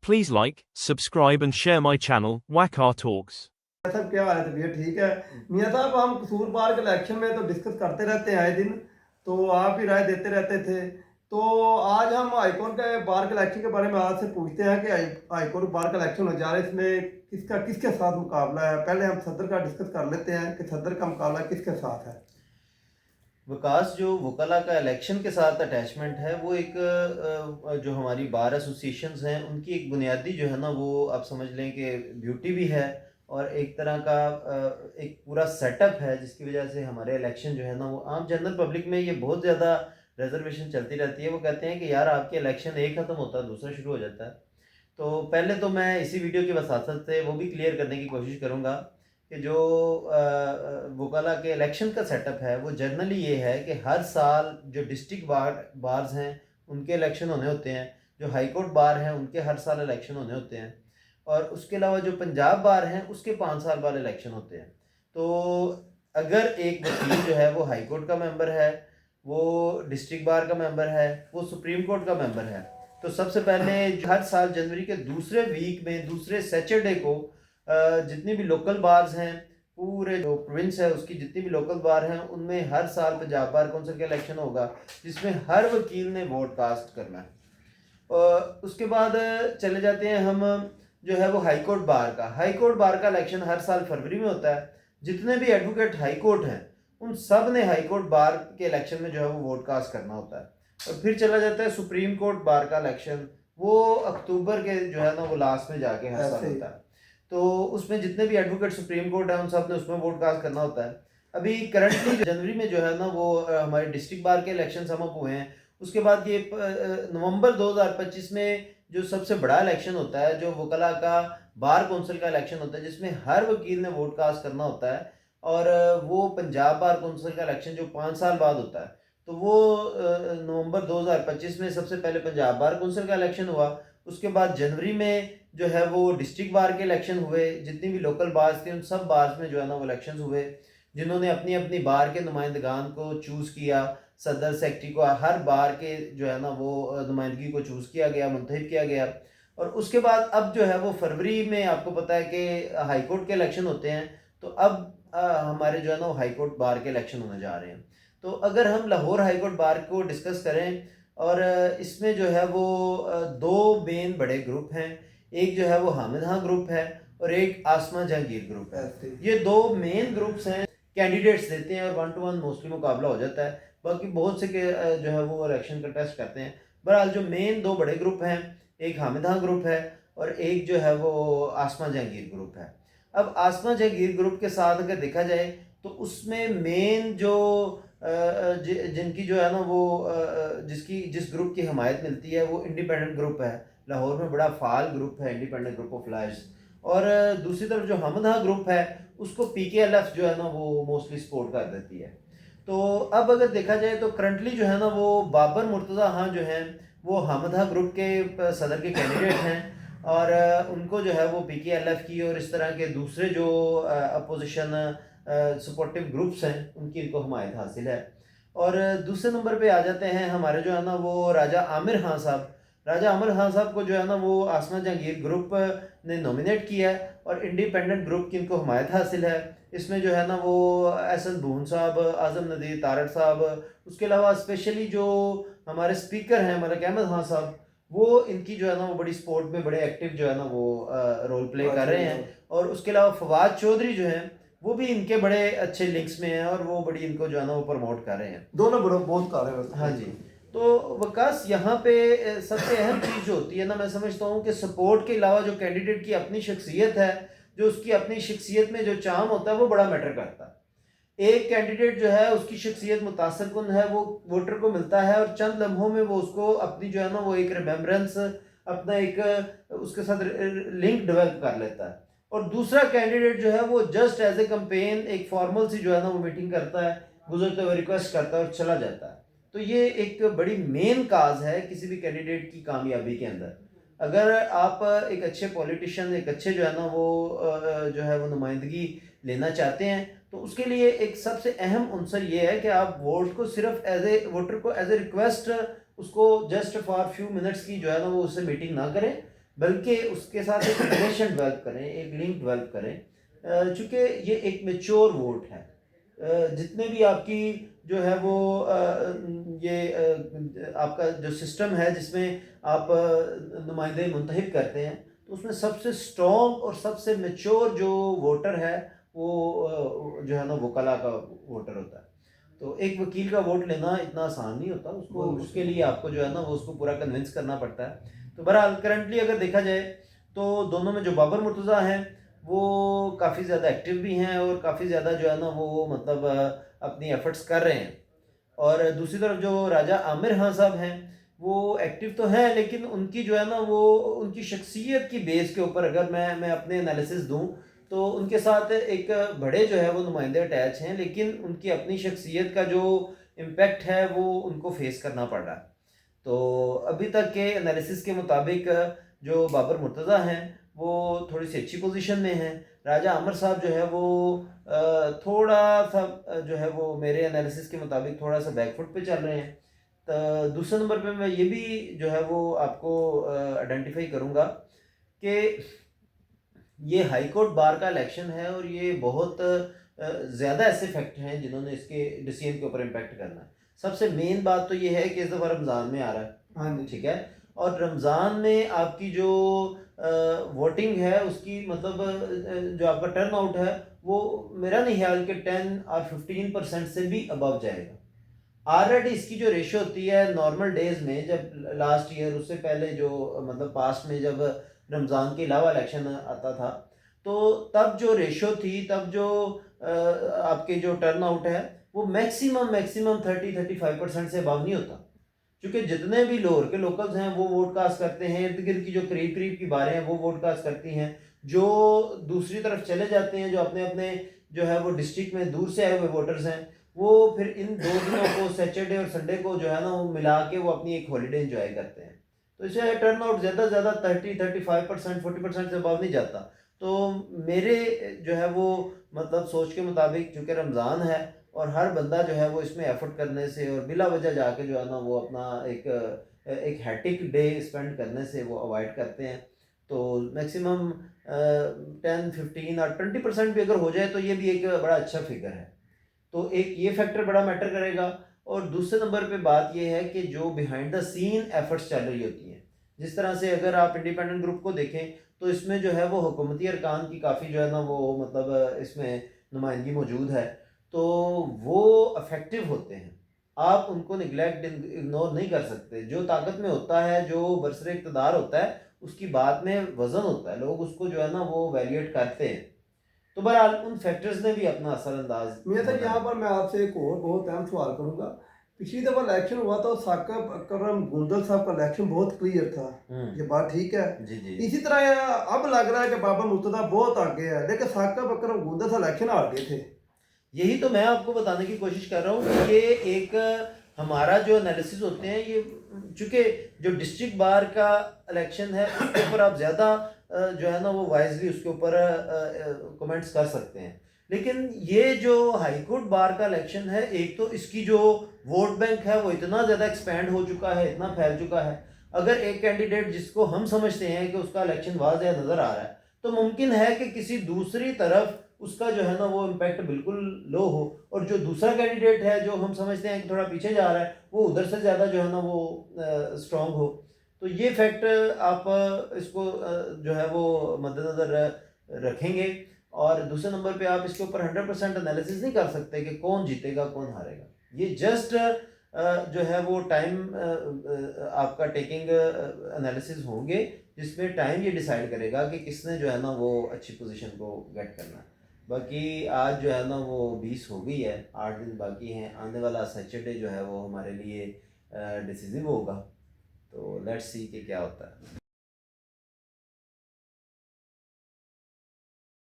Please like, subscribe and share my channel, Wakar Talks. साहब क्या हाल है? तबीयत ठीक है? मियाँ साहब, हम कसूर पार्क इलेक्शन में तो डिस्कस करते रहते हैं आए दिन, तो आप ही राय देते रहते थे। तो आज हम हाईकोर्ट के बार के इलेक्शन के बारे में आपसे पूछते हैं कि हाईकोर्ट बार का इलेक्शन हो जा रहा है, इसमें किसका किसके साथ मुकाबला है। पहले हम सदर का डिस्कस कर लेते हैं कि सदर का मुकाबला किसके साथ है। विकास, जो वकला का इलेक्शन के साथ अटैचमेंट है वो एक जो हमारी बार एसोसिएशंस हैं उनकी एक बुनियादी जो है ना, वो आप समझ लें कि ब्यूटी भी है और एक तरह का एक पूरा सेटअप है, जिसकी वजह से हमारे इलेक्शन जो है ना वो आम जनरल पब्लिक में ये बहुत ज़्यादा रिजर्वेशन चलती रहती है। वो कहते हैं कि यार आपके इलेक्शन एक ख़त्म होता है दूसरा शुरू हो जाता है। तो पहले तो मैं इसी वीडियो की वसात से वो भी क्लियर करने की कोशिश करूँगा कि जो वकला के इलेक्शन का सेटअप है वो जनरली ये है कि हर साल जो डिस्ट्रिक्ट बार्स हैं उनके इलेक्शन होने होते हैं, जो हाई कोर्ट बार हैं उनके हर साल इलेक्शन होने होते हैं, और उसके अलावा जो पंजाब बार हैं उसके 5 साल बाद इलेक्शन होते हैं। तो अगर एक वकील जो है वो हाई कोर्ट का मेंबर है, वो डिस्ट्रिक्ट बार का मेंबर है, वो सुप्रीम कोर्ट का मेंबर है, तो सबसे पहले हर साल जनवरी के दूसरे वीक में दूसरे सैटरडे को जितनी भी लोकल बार्स हैं, पूरे जो प्रोविंस है उसकी जितनी भी लोकल बार हैं, उनमें हर साल पंजाब बार कौंसिल का इलेक्शन होगा, जिसमें हर वकील ने वोट कास्ट करना है। उसके बाद चले जाते हैं हम जो है वो हाई कोर्ट बार का। हाई कोर्ट बार का इलेक्शन हर साल फरवरी में होता है। जितने भी एडवोकेट हाई कोर्ट हैं उन सब ने हाई कोर्ट बार के इलेक्शन में जो है वो वोट कास्ट करना होता है। और फिर चला जाता है सुप्रीम कोर्ट बार का इलेक्शन, वो अक्टूबर के जो है ना वो लास्ट में जाके हर साल होता है। तो उसमें जितने भी एडवोकेट सुप्रीम कोर्ट है उन सब ने उसमें वोट कास्ट करना होता है। अभी करंटली जनवरी में जो है ना वो हमारे डिस्ट्रिक्ट बार के इलेक्शन सम अप हुए हैं। उसके बाद ये नवंबर 2025 में जो सबसे बड़ा इलेक्शन होता है, जो वकला का बार कौंसिल का इलेक्शन होता है, जिसमें हर वकील ने वोट कास्ट करना होता है, और वो पंजाब बार कौंसिल का इलेक्शन जो 5 साल बाद होता है। तो वो नवंबर 2025 में सबसे पहले पंजाब बार कौंसिल का इलेक्शन हुआ। उसके बाद जनवरी में जो है वो डिस्ट्रिक्ट बार के इलेक्शन हुए। जितनी भी लोकल बार्स थे उन सब बार्स में जो है ना वो इलेक्शन हुए, जिन्होंने अपनी अपनी बार के नुमाइंदगान को चूज़ किया। सदर सेक्रेटरी को हर बार के जो है ना वो नुमाइंदगी को चूज़ किया गया, मुंतखब किया गया। और उसके बाद अब जो है वो फरवरी में आपको पता है कि हाई कोर्ट के इलेक्शन होते हैं। तो अब हमारे जो है ना वो हाई कोर्ट बार के इलेक्शन होने जा रहे हैं। तो अगर हम लाहौर हाई कोर्ट बार को डिस्कस करें, और इसमें जो है वो दो मेन बड़े ग्रुप हैं। एक जो है वो हामिद खां ग्रुप है और एक आसमा जहांगीर ग्रुप है। ये दो मेन ग्रुप्स हैं, कैंडिडेट्स देते हैं और 1 to 1 मोस्टली मुकाबला हो जाता है। बाकी बहुत से के जो है वो इलेक्शन कंटेस्ट करते हैं। बहरहाल जो मेन दो बड़े ग्रुप हैं, एक हामिद खां ग्रुप है और एक जो है वो आसमा जहांगीर ग्रुप है। अब आसमा जहांगीर ग्रुप के साथ अगर देखा जाए तो उसमें मेन जो जिनकी जो है ना वो जिस ग्रुप की हमायत मिलती है वो इंडिपेंडेंट ग्रुप है। लाहौर में बड़ा फाल ग्रुप है इंडिपेंडेंट ग्रुप ऑफ लायर्स। और दूसरी तरफ जो हामिद खां ग्रुप है उसको PKLF जो है ना वो मोस्टली सपोर्ट कर देती है। तो अब अगर देखा जाए तो करंटली जो है ना वो बाबर मुर्तज़ा खां जो हैं वो हामिद खां ग्रुप के सदर के कैंडिडेट हैं, और उनको जो है वो PKLF की और इस तरह के दूसरे जो अपोजिशन सपोर्टिव ग्रुप्स हैं उनकी इनको हमायत हासिल है। और दूसरे नंबर पे आ जाते हैं हमारे जो है ना वो राजा आमिर खां साहब। राजा आमिर खां साहब को जो है ना वो आसमा जहांगीर ग्रुप ने नॉमिनेट किया है और इंडिपेंडेंट ग्रुप की इनको हमायत हासिल है। इसमें जो है ना वो एहसन बून साहब, आज़म नदीर तारड़ साहब, उसके अलावा स्पेशली जो हमारे स्पीकर हैं मलिक अहमद खां साहब, वो इनकी जो है ना वो बड़ी स्पोर्ट में बड़े एक्टिव जो है ना वो रोल प्ले कर रहे हैं। और उसके अलावा फवाद चौधरी जो हैं वो भी इनके बड़े अच्छे लिंक्स में हैं और वो बड़ी इनको जो है ना वो प्रमोट कर रहे हैं। दोनों ग्रुप बहुत कर रहे हैं। हाँ जी। तो वकास, यहाँ पे सबसे अहम चीज़ जो होती है ना, मैं समझता हूँ कि सपोर्ट के अलावा जो कैंडिडेट की अपनी शख्सियत है, जो उसकी अपनी शख्सियत में जो चार्म होता है वो बड़ा मैटर करता है। एक कैंडिडेट जो है उसकी शख्सियत मुतासर कुन है, वो वोटर को मिलता है और चंद लम्हों में वो उसको अपनी जो है ना वो एक रिमेम्बरेंस, अपना एक उसके साथ लिंक डेवलप कर लेता है। और दूसरा कैंडिडेट जो है वो जस्ट एज ए कंपेन एक फॉर्मल सी जो है ना वो मीटिंग करता है, गुजरते हुए रिक्वेस्ट करता है और चला जाता है। तो ये एक बड़ी मेन काज है किसी भी कैंडिडेट की कामयाबी के अंदर। अगर आप एक अच्छे पॉलिटिशियन, एक अच्छे जो है ना वो जो है वो नुमाइंदगी लेना चाहते हैं, तो उसके लिए एक सबसे अहम अंसर ये है कि आप वोट को सिर्फ एज ए वोटर को एज ए रिक्वेस्ट उसको जस्ट फॉर फ्यू मिनट्स की जो है ना वो उससे मीटिंग ना करें, बल्कि उसके साथ एक रिलेशन डेवलप करें, एक लिंक डेवलप करें। चूँकि ये एक मैच्योर वोट है, जितने भी आपकी जो है वो आपका जो सिस्टम है जिसमें आप नुमाइंदे मुंतखब करते हैं, तो उसमें सबसे स्ट्रॉन्ग और सबसे मैच्योर जो वोटर है वो जो है ना वकला का वोटर होता है। तो एक वकील का वोट लेना इतना आसान नहीं होता, उसको उसके लिए आपको जो है ना वो उसको पूरा कन्विंस करना पड़ता है। तो बहरहाल करंटली अगर देखा जाए तो दोनों में जो बाबर मुर्तज़ा हैं वो काफ़ी ज़्यादा एक्टिव भी हैं और काफ़ी ज़्यादा जो है ना वो मतलब अपनी एफर्ट्स कर रहे हैं। और दूसरी तरफ जो राजा आमिर खान साहब हैं वो एक्टिव तो हैं, लेकिन उनकी जो है ना वो उनकी शख्सियत की बेस के ऊपर अगर मैं अपने एनालिसिस दूं तो उनके साथ एक बड़े जो है वो नुमाइंदे अटैच हैं, लेकिन उनकी अपनी शख्सियत का जो इम्पेक्ट है वो उनको फेस करना पड़ रहा है। तो अभी तक के एनालिसिस के मुताबिक जो बाबर मुर्तज़ा हैं वो थोड़ी सी अच्छी पोजीशन में हैं। राजा आमिर साहब जो है वो थोड़ा सा जो है वो मेरे एनालिसिस के मुताबिक थोड़ा सा बैकफुट पे चल रहे हैं। तो दूसरे नंबर पे मैं ये भी जो है वो आपको आइडेंटिफाई करूँगा कि ये हाई कोर्ट बार का इलेक्शन है और ये बहुत ज़्यादा ऐसे फैक्टर हैं जिन्होंने इसके डिसीजन के ऊपर इम्पैक्ट करना है। सबसे मेन बात तो ये है कि इस दफ़ा रमज़ान में आ रहा है, हाँ जी, ठीक है, और रमज़ान में आपकी जो वोटिंग है उसकी मतलब जो आपका टर्न आउट है वो मेरा नहीं ख्याल कि 10 और 15% से भी अबव जाएगा। ऑलरेडी इसकी जो रेशो होती है नॉर्मल डेज में, जब लास्ट ईयर उससे पहले जो मतलब पास्ट में जब रमज़ान के अलावा इलेक्शन आता था तो तब जो रेशो थी, तब जो आपके जो टर्न आउट है वो मैक्सिमम मैक्सिमम 30-35% से अबव नहीं होता, क्योंकि जितने भी लोअर के लोकल्स हैं वो वोट कास्ट करते हैं, इर्द गिर्द की जो करीब करीब की बारें हैं वो वोट कास्ट करती हैं, जो दूसरी तरफ चले जाते हैं जो अपने अपने जो है वो डिस्ट्रिक्ट में दूर से आए हुए वोटर्स हैं वो फिर इन 2 दिनों को सैटरडे और संडे को जो है ना वो मिला के वो अपनी एक हॉलीडे एंजॉय करते हैं। तो इससे टर्न आउट ज़्यादा से ज़्यादा 30-35% 40% से अबव नहीं जाता। तो मेरे जो है वो मतलब सोच के मुताबिक चूँकि रमज़ान है और हर बंदा जो है वो इसमें एफर्ट करने से और बिला वजह जाके जो है ना वो अपना एक हैटिक डे स्पेंड करने से वो अवॉइड करते हैं। तो मैक्सिमम 10-15 और 20% भी अगर हो जाए तो ये भी एक बड़ा अच्छा फिगर है। तो एक ये फैक्टर बड़ा मैटर करेगा। और दूसरे नंबर पे बात ये है कि जो बिहाइंड द सीन एफर्ट्स चल रही होती हैं, जिस तरह से अगर आप इंडिपेंडेंट ग्रुप को देखें तो इसमें जो है वो हुकूमती अरकान की काफ़ी जो है ना वो मतलब इसमें नुमाइंदगी मौजूद है, तो वो अफेक्टिव होते हैं। आप उनको निगलेक्ट इग्नोर नहीं कर सकते। जो ताकत में होता है, जो बरसरे इक़्तिदार होता है, उसकी बात में वज़न होता है, लोग उसको जो है ना वो वैल्यूएट करते हैं। तो बहरहाल उन फैक्टर्स ने भी अपना असरअंदाज मियाँ साहब होना यहाँ है। पर मैं आपसे एक और बहुत अहम सवाल करूँगा। पिछली दफ़ा इलेक्शन हुआ था, साकिब अकरम गुंदल साहब का इलेक्शन बहुत क्लियर था, ये बात ठीक है। जी जी। इसी तरह अब लग रहा है कि बाबर मुर्तज़ा बहुत आगे है, लेकिन साकिब अकरम गुंदल साहब इलेक्शन हार गए थे। यही तो मैं आपको बताने की कोशिश कर रहा हूँ कि ये एक हमारा जो एनालिसिस होते हैं ये, चूँकि जो डिस्ट्रिक्ट बार का इलेक्शन है उसके ऊपर आप ज़्यादा जो है ना वो वाइजली उसके ऊपर कमेंट्स कर सकते हैं, लेकिन ये जो हाई कोर्ट बार का इलेक्शन है, एक तो इसकी जो वोट बैंक है वो इतना ज़्यादा एक्सपैंड हो चुका है, इतना फैल चुका है। अगर एक कैंडिडेट जिसको हम समझते हैं कि उसका इलेक्शन वाज़ेह नज़र आ रहा है, तो मुमकिन है कि किसी दूसरी तरफ उसका जो है ना वो इम्पैक्ट बिल्कुल लो हो, और जो दूसरा कैंडिडेट है जो हम समझते हैं कि थोड़ा पीछे जा रहा है वो उधर से ज़्यादा जो है ना वो स्ट्रॉन्ग हो। तो ये फैक्ट आप इसको जो है वो मद्देनज़र रखेंगे। और दूसरे नंबर पे आप इसके ऊपर 100% एनालिसिस नहीं कर सकते कि कौन जीतेगा कौन हारेगा। ये जस्ट जो है वो टाइम आपका टेकिंग एनालिसिस होंगे, जिसमें टाइम ये डिसाइड करेगा कि किसने जो है ना वो अच्छी पोजीशन को गेट करना है। बाकी आज जो है ना वो 20 हो गई है, 8 दिन बाकी हैं। आने वाला सैटरडे जो है वो हमारे लिए डिसीजिव होगा। तो लेट्स सी कि क्या होता है।